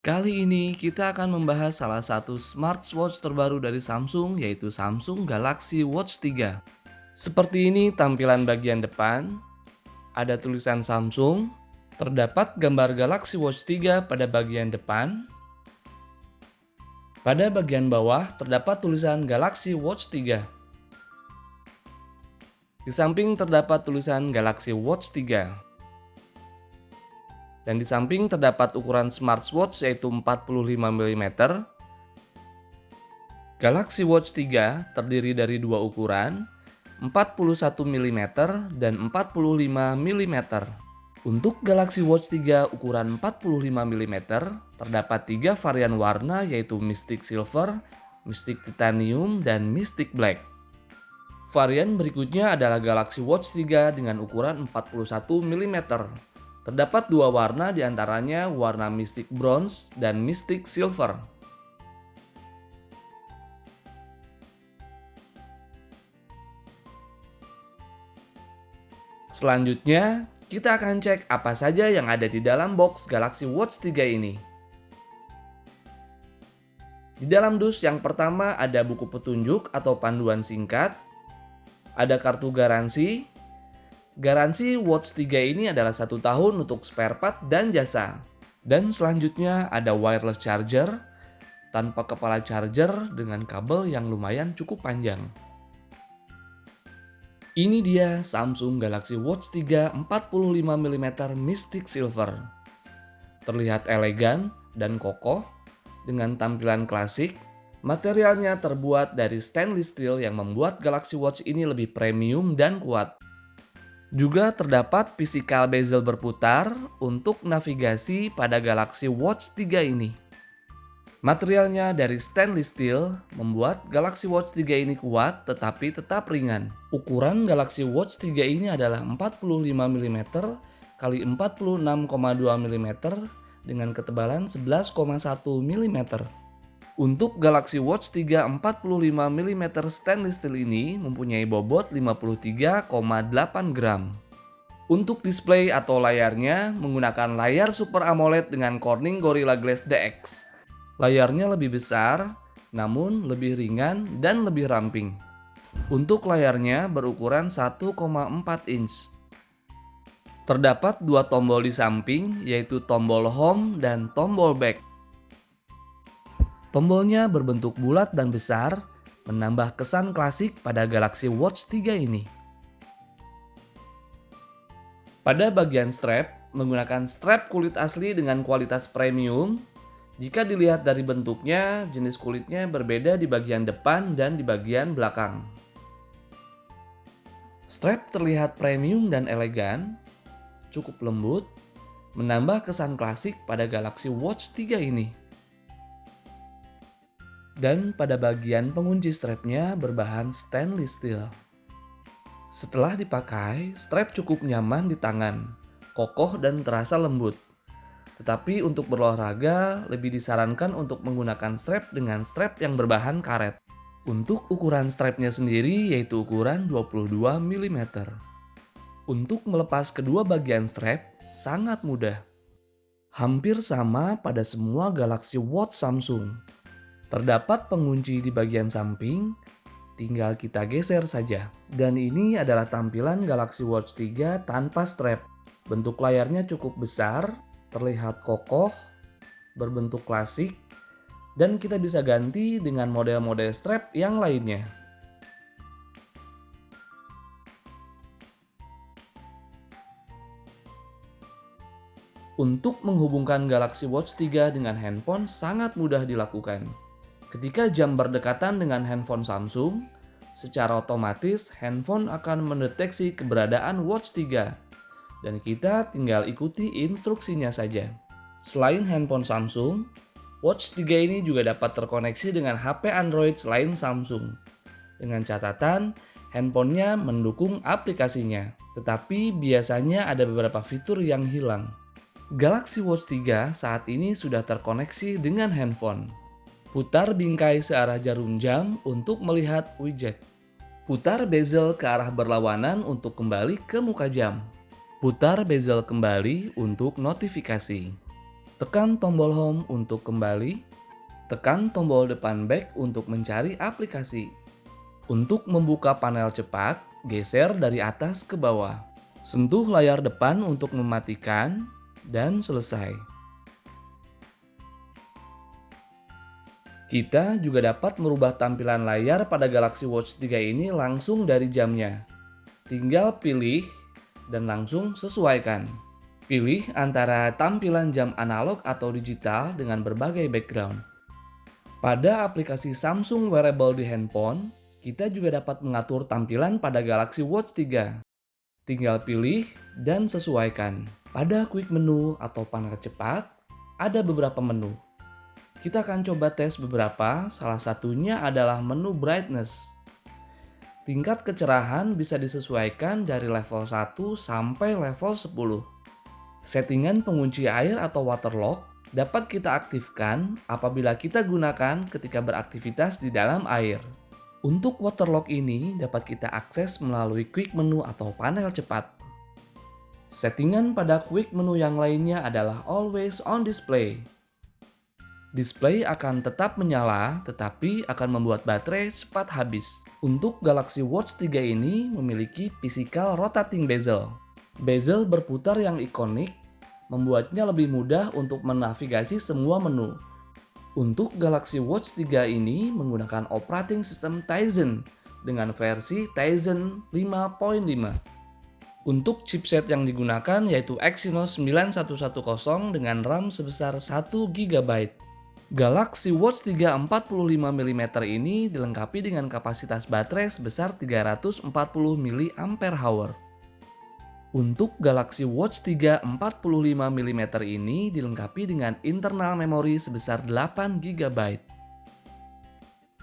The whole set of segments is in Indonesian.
Kali ini kita akan membahas salah satu smartwatch terbaru dari Samsung, yaitu Samsung Galaxy Watch 3. Seperti ini tampilan bagian depan, ada tulisan Samsung, terdapat gambar Galaxy Watch 3 pada bagian depan. Pada bagian bawah terdapat tulisan Galaxy Watch 3. Di samping terdapat tulisan Galaxy Watch 3. Dan di samping terdapat ukuran smartwatch yaitu 45 mm. Galaxy Watch 3 terdiri dari dua ukuran, 41 mm dan 45 mm. Untuk Galaxy Watch 3 ukuran 45 mm, terdapat tiga varian warna yaitu Mystic Silver, Mystic Titanium, dan Mystic Black. Varian berikutnya adalah Galaxy Watch 3 dengan ukuran 41 mm. Terdapat dua warna diantaranya warna Mystic Bronze dan Mystic Silver. Selanjutnya, kita akan cek apa saja yang ada di dalam box Galaxy Watch 3 ini. Di dalam dus yang pertama ada buku petunjuk atau panduan singkat, ada kartu garansi. Garansi Watch 3 ini adalah 1 tahun untuk spare part dan jasa. Dan selanjutnya ada wireless charger, tanpa kepala charger dengan kabel yang lumayan cukup panjang. Ini dia Samsung Galaxy Watch 3 45 mm Mystic Silver. Terlihat elegan dan kokoh dengan tampilan klasik. Materialnya terbuat dari stainless steel yang membuat Galaxy Watch ini lebih premium dan kuat. Juga terdapat physical bezel berputar untuk navigasi pada Galaxy Watch 3 ini. Materialnya dari stainless steel membuat Galaxy Watch 3 ini kuat tetapi tetap ringan. Ukuran Galaxy Watch 3 ini adalah 45 mm x 46,2 mm dengan ketebalan 11,1 mm. Untuk Galaxy Watch 3 45 mm stainless steel ini mempunyai bobot 53,8 gram. Untuk display atau layarnya menggunakan layar Super AMOLED dengan Corning Gorilla Glass DX. Layarnya lebih besar, namun lebih ringan dan lebih ramping. Untuk layarnya berukuran 1,4 inch. Terdapat dua tombol di samping, yaitu tombol home dan tombol back. Tombolnya berbentuk bulat dan besar, menambah kesan klasik pada Galaxy Watch 3 ini. Pada bagian strap, menggunakan strap kulit asli dengan kualitas premium. Jika dilihat dari bentuknya, jenis kulitnya berbeda di bagian depan dan di bagian belakang. Strap terlihat premium dan elegan, cukup lembut, menambah kesan klasik pada Galaxy Watch 3 ini. Dan pada bagian pengunci strapnya berbahan stainless steel. Setelah dipakai, strap cukup nyaman di tangan, kokoh dan terasa lembut. Tetapi untuk berolahraga, lebih disarankan untuk menggunakan strap dengan strap yang berbahan karet. Untuk ukuran strapnya sendiri yaitu ukuran 22 mm. Untuk melepas kedua bagian strap sangat mudah. Hampir sama pada semua Galaxy Watch Samsung. Terdapat pengunci di bagian samping, tinggal kita geser saja. Dan ini adalah tampilan Galaxy Watch 3 tanpa strap. Bentuk layarnya cukup besar, terlihat kokoh, berbentuk klasik, dan kita bisa ganti dengan model-model strap yang lainnya. Untuk menghubungkan Galaxy Watch 3 dengan handphone sangat mudah dilakukan. Ketika jam berdekatan dengan handphone Samsung, secara otomatis handphone akan mendeteksi keberadaan Watch 3. Dan kita tinggal ikuti instruksinya saja. Selain handphone Samsung, Watch 3 ini juga dapat terkoneksi dengan HP Android selain Samsung. Dengan catatan, handphonenya mendukung aplikasinya, tetapi biasanya ada beberapa fitur yang hilang. Galaxy Watch 3 saat ini sudah terkoneksi dengan handphone. Putar bingkai searah jarum jam untuk melihat widget. Putar bezel ke arah berlawanan untuk kembali ke muka jam. Putar bezel kembali untuk notifikasi. Tekan tombol home untuk kembali. Tekan tombol depan back untuk mencari aplikasi. Untuk membuka panel cepat, geser dari atas ke bawah. Sentuh layar depan untuk mematikan, dan selesai. Kita juga dapat merubah tampilan layar pada Galaxy Watch 3 ini langsung dari jamnya. Tinggal pilih dan langsung sesuaikan. Pilih antara tampilan jam analog atau digital dengan berbagai background. Pada aplikasi Samsung Wearable di handphone, kita juga dapat mengatur tampilan pada Galaxy Watch 3. Tinggal pilih dan sesuaikan. Pada quick menu atau panel cepat, ada beberapa menu. Kita akan coba tes beberapa, salah satunya adalah menu brightness. Tingkat kecerahan bisa disesuaikan dari level 1 sampai level 10. Settingan pengunci air atau water lock dapat kita aktifkan apabila kita gunakan ketika beraktivitas di dalam air. Untuk water lock ini dapat kita akses melalui quick menu atau panel cepat. Settingan pada quick menu yang lainnya adalah always on display. Display akan tetap menyala, tetapi akan membuat baterai cepat habis. Untuk Galaxy Watch 3 ini memiliki physical rotating bezel. Bezel berputar yang ikonik, membuatnya lebih mudah untuk menavigasi semua menu. Untuk Galaxy Watch 3 ini menggunakan operating system Tizen dengan versi Tizen 5.5. Untuk chipset yang digunakan yaitu Exynos 9110 dengan RAM sebesar 1 GB. Galaxy Watch 3 45mm ini dilengkapi dengan kapasitas baterai sebesar 340 mAh. Untuk Galaxy Watch 3 45mm ini dilengkapi dengan internal memori sebesar 8 GB.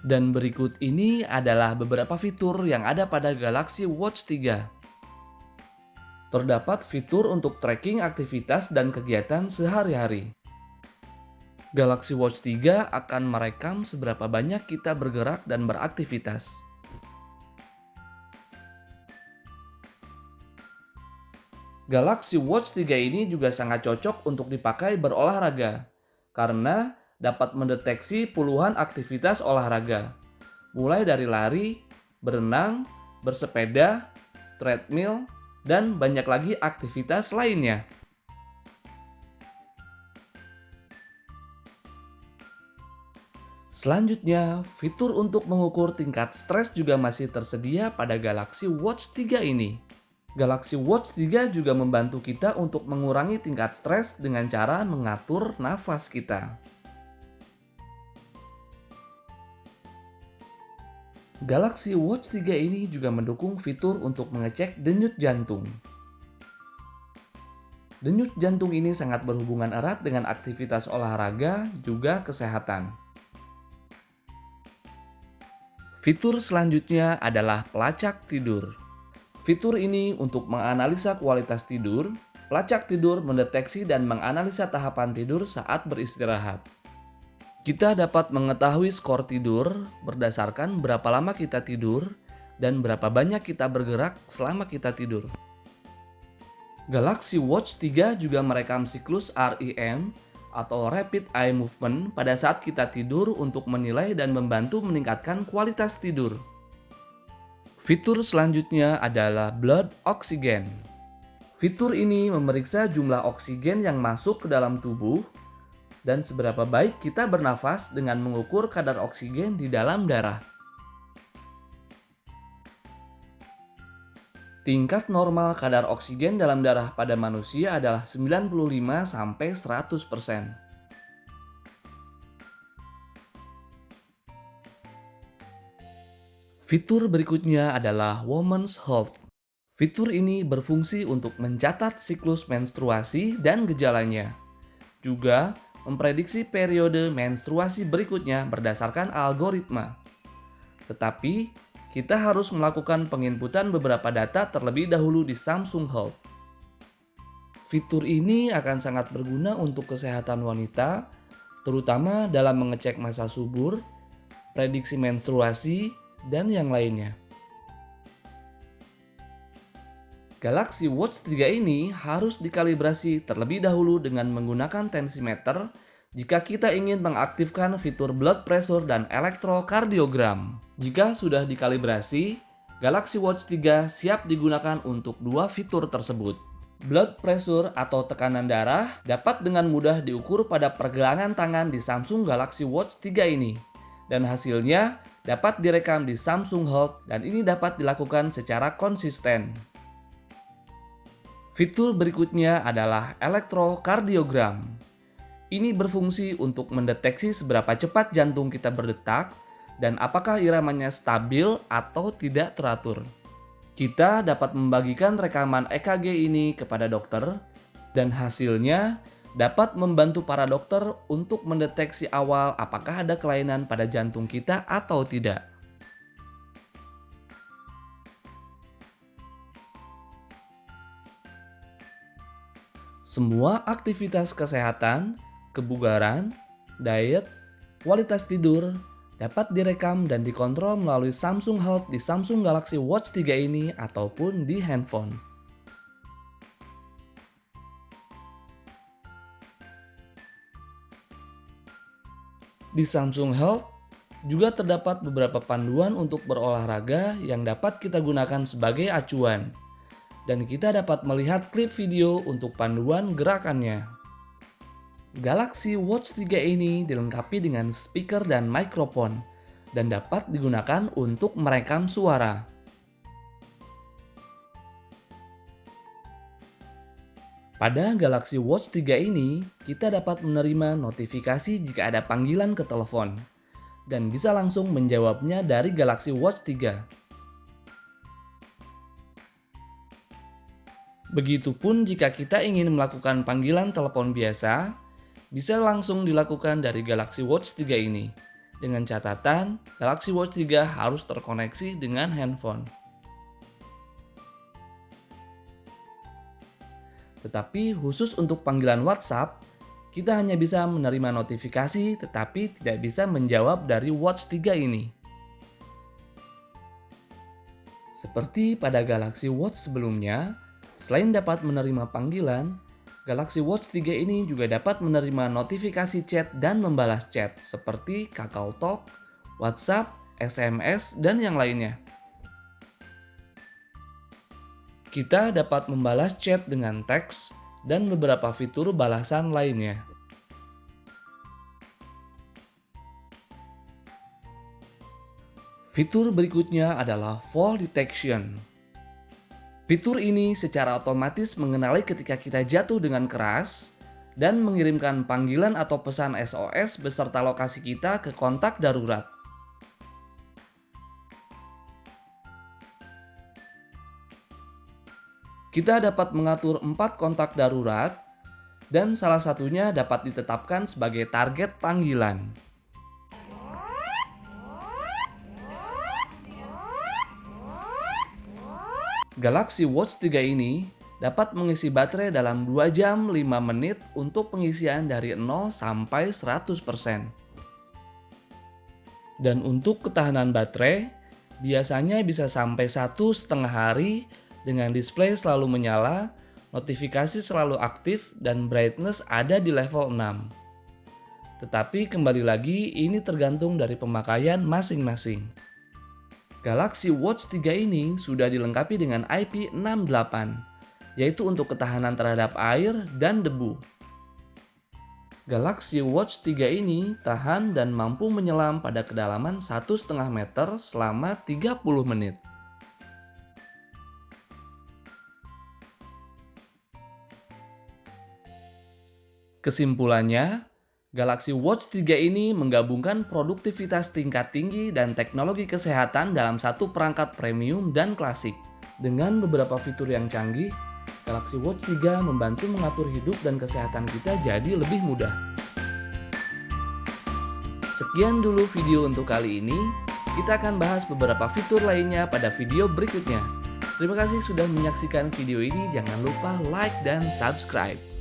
Dan berikut ini adalah beberapa fitur yang ada pada Galaxy Watch 3. Terdapat fitur untuk tracking aktivitas dan kegiatan sehari-hari. Galaxy Watch 3 akan merekam seberapa banyak kita bergerak dan beraktivitas. Galaxy Watch 3 ini juga sangat cocok untuk dipakai berolahraga, karena dapat mendeteksi puluhan aktivitas olahraga, mulai dari lari, berenang, bersepeda, treadmill, dan banyak lagi aktivitas lainnya. Selanjutnya, fitur untuk mengukur tingkat stres juga masih tersedia pada Galaxy Watch 3 ini. Galaxy Watch 3 juga membantu kita untuk mengurangi tingkat stres dengan cara mengatur nafas kita. Galaxy Watch 3 ini juga mendukung fitur untuk mengecek denyut jantung. Denyut jantung ini sangat berhubungan erat dengan aktivitas olahraga juga kesehatan. Fitur selanjutnya adalah pelacak tidur. Fitur ini untuk menganalisa kualitas tidur. Pelacak tidur mendeteksi dan menganalisa tahapan tidur saat beristirahat. Kita dapat mengetahui skor tidur berdasarkan berapa lama kita tidur dan berapa banyak kita bergerak selama kita tidur. Galaxy Watch 3 juga merekam siklus REM atau Rapid Eye Movement pada saat kita tidur untuk menilai dan membantu meningkatkan kualitas tidur. Fitur selanjutnya adalah Blood Oxygen. Fitur ini memeriksa jumlah oksigen yang masuk ke dalam tubuh dan seberapa baik kita bernafas dengan mengukur kadar oksigen di dalam darah. Tingkat normal kadar oksigen dalam darah pada manusia adalah 95-100%. Fitur berikutnya adalah Women's Health. Fitur ini berfungsi untuk mencatat siklus menstruasi dan gejalanya. Juga memprediksi periode menstruasi berikutnya berdasarkan algoritma. Tetapi, kita harus melakukan penginputan beberapa data terlebih dahulu di Samsung Health. Fitur ini akan sangat berguna untuk kesehatan wanita, terutama dalam mengecek masa subur, prediksi menstruasi, dan yang lainnya. Galaxy Watch 3 ini harus dikalibrasi terlebih dahulu dengan menggunakan tensimeter jika kita ingin mengaktifkan fitur blood pressure dan elektrokardiogram. Jika sudah dikalibrasi, Galaxy Watch 3 siap digunakan untuk dua fitur tersebut. Blood pressure atau tekanan darah dapat dengan mudah diukur pada pergelangan tangan di Samsung Galaxy Watch 3 ini. Dan hasilnya dapat direkam di Samsung Health dan ini dapat dilakukan secara konsisten. Fitur berikutnya adalah elektrokardiogram. Ini berfungsi untuk mendeteksi seberapa cepat jantung kita berdetak dan apakah iramanya stabil atau tidak teratur. Kita dapat membagikan rekaman EKG ini kepada dokter dan hasilnya dapat membantu para dokter untuk mendeteksi awal apakah ada kelainan pada jantung kita atau tidak. Semua aktivitas kesehatan, kebugaran, diet, kualitas tidur dapat direkam dan dikontrol melalui Samsung Health di Samsung Galaxy Watch 3 ini ataupun di handphone. Di Samsung Health juga terdapat beberapa panduan untuk berolahraga yang dapat kita gunakan sebagai acuan. Dan kita dapat melihat klip video untuk panduan gerakannya. Galaxy Watch 3 ini dilengkapi dengan speaker dan mikrofon dan dapat digunakan untuk merekam suara. Pada Galaxy Watch 3 ini, kita dapat menerima notifikasi jika ada panggilan ke telepon dan bisa langsung menjawabnya dari Galaxy Watch 3. Begitupun jika kita ingin melakukan panggilan telepon biasa, bisa langsung dilakukan dari Galaxy Watch 3 ini. Dengan catatan, Galaxy Watch 3 harus terkoneksi dengan handphone. Tetapi khusus untuk panggilan WhatsApp, kita hanya bisa menerima notifikasi tetapi tidak bisa menjawab dari Watch 3 ini. Seperti pada Galaxy Watch sebelumnya, selain dapat menerima panggilan, Galaxy Watch 3 ini juga dapat menerima notifikasi chat dan membalas chat seperti KakaoTalk, WhatsApp, SMS, dan yang lainnya. Kita dapat membalas chat dengan teks dan beberapa fitur balasan lainnya. Fitur berikutnya adalah Fall Detection. Fitur ini secara otomatis mengenali ketika kita jatuh dengan keras dan mengirimkan panggilan atau pesan SOS beserta lokasi kita ke kontak darurat. Kita dapat mengatur 4 kontak darurat dan salah satunya dapat ditetapkan sebagai target panggilan. Galaxy Watch 3 ini dapat mengisi baterai dalam 2 jam 5 menit untuk pengisian dari 0 sampai 100%. Dan untuk ketahanan baterai, biasanya bisa sampai 1,5 hari dengan display selalu menyala, notifikasi selalu aktif, dan brightness ada di level 6. Tetapi kembali lagi, ini tergantung dari pemakaian masing-masing. Galaxy Watch 3 ini sudah dilengkapi dengan IP68, yaitu untuk ketahanan terhadap air dan debu. Galaxy Watch 3 ini tahan dan mampu menyelam pada kedalaman 1,5 meter selama 30 menit. Kesimpulannya, Galaxy Watch 3 ini menggabungkan produktivitas tingkat tinggi dan teknologi kesehatan dalam satu perangkat premium dan klasik. Dengan beberapa fitur yang canggih, Galaxy Watch 3 membantu mengatur hidup dan kesehatan kita jadi lebih mudah. Sekian dulu video untuk kali ini. Kita akan bahas beberapa fitur lainnya pada video berikutnya. Terima kasih sudah menyaksikan video ini. Jangan lupa like dan subscribe.